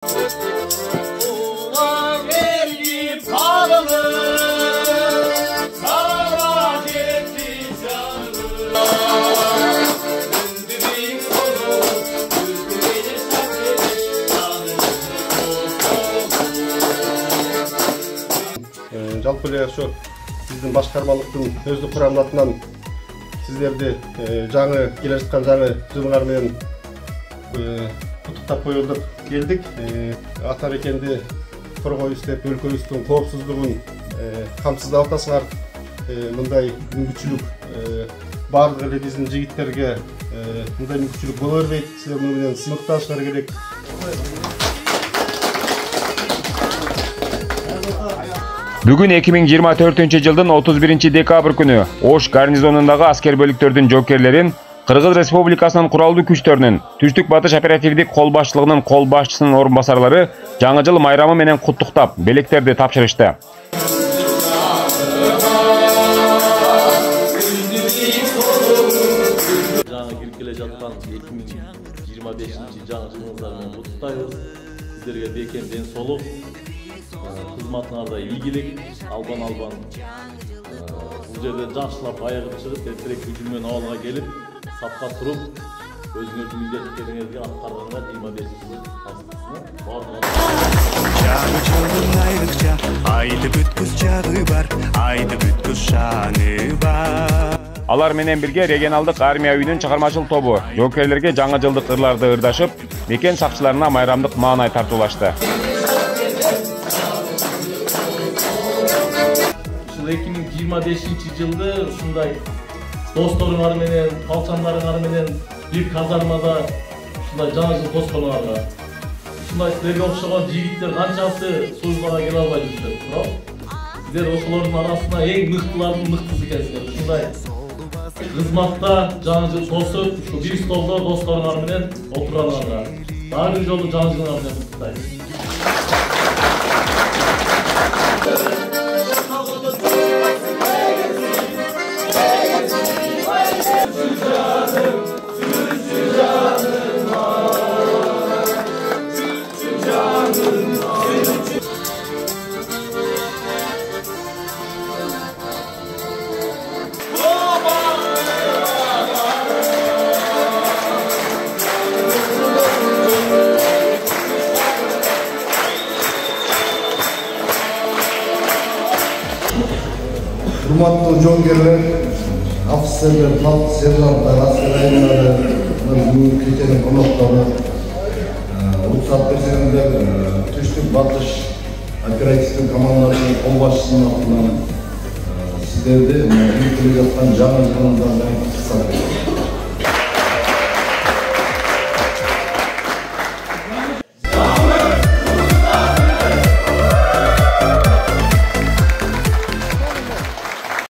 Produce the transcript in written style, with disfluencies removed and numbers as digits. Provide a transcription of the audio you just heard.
Жалпы эле ошо биздин башкармалыктын өздүк курамы атынан сиздерди жаңы келе жаткан жаңы жылыңар менен куттуктап коелуп келдик. Ата мекенди коргой иштеп, өлкөбүздүн коопсуздугун камсыздап атасыңар. Мындай мүмкүнчүлүк баардык эле биздин жигиттерге мындай мүмкүнчүлүк боло бербейт. Силер муну менен сыймыкташыңар керек. Бүгүн 2024-жылдын 31-декабрь күнү Ош гарнизонундагы аскер бөлүктөрдүн жоокерлерин Кыргыз Республикасынын куралдуу күчтөрүнүн Түштүк Батыш оперативдик кол башчылыгынын кол башчысынын орун басарлары жаңы жыл майрамы менен куттуктап, белектерди тапшырышты. Жаңы кирип келе жаткан 2025 жаңы жылыңыздар менен куттуктайбыз. Сиздерге бекем ден соолук, кызматыңарда ийгилик, албан. Бул жерде жакшылап аягып чыгып, эртерээк күчү менен абалга келип, сапка туруп, өзүңөрдүн милдеттериңерге аткарганга 25 жыл таасирсиңер. Жаңы жылдын айрыкча айтып бүткүс жагы бар, айтып бүткүс шаны бар. Алар менен бирге регионалдык армия үйүнүн чыгармачыл тобу жоокерлерге жаңы жылдык ырларды ырдашып, мекен сакчыларына майрамдык маанай тартуулашты. 2025 жылды ушундай досторуңар менен, калчандарыңар менен бир казармада ушундай жаңы жыл тосконуңарга. Ушундай силерге окшогон жигиттер канчасы службага келе албай жүрүшөт, туурабы? Сиздер ошолордун арасына эң мыктылардын мыктысы экенсиңер. Ушундай кызматта жаңы жыл тосуп, ушу бир столдо досторуңар менен отурганыңарга дагы бир жолу жаңы жылыңар менен куттуктайбыз. Урматтуу жоңгерлер, офицерлер, талт сержанттар, аскер айымдары, бүгүнкү кеченин коноктору, уруксат берсеңиздер, Түштүк Батыш оперативдик командасынын кол башчысынын атынан сиздерди келе жаткан жаңы жылыңыздар менен куттуктайм.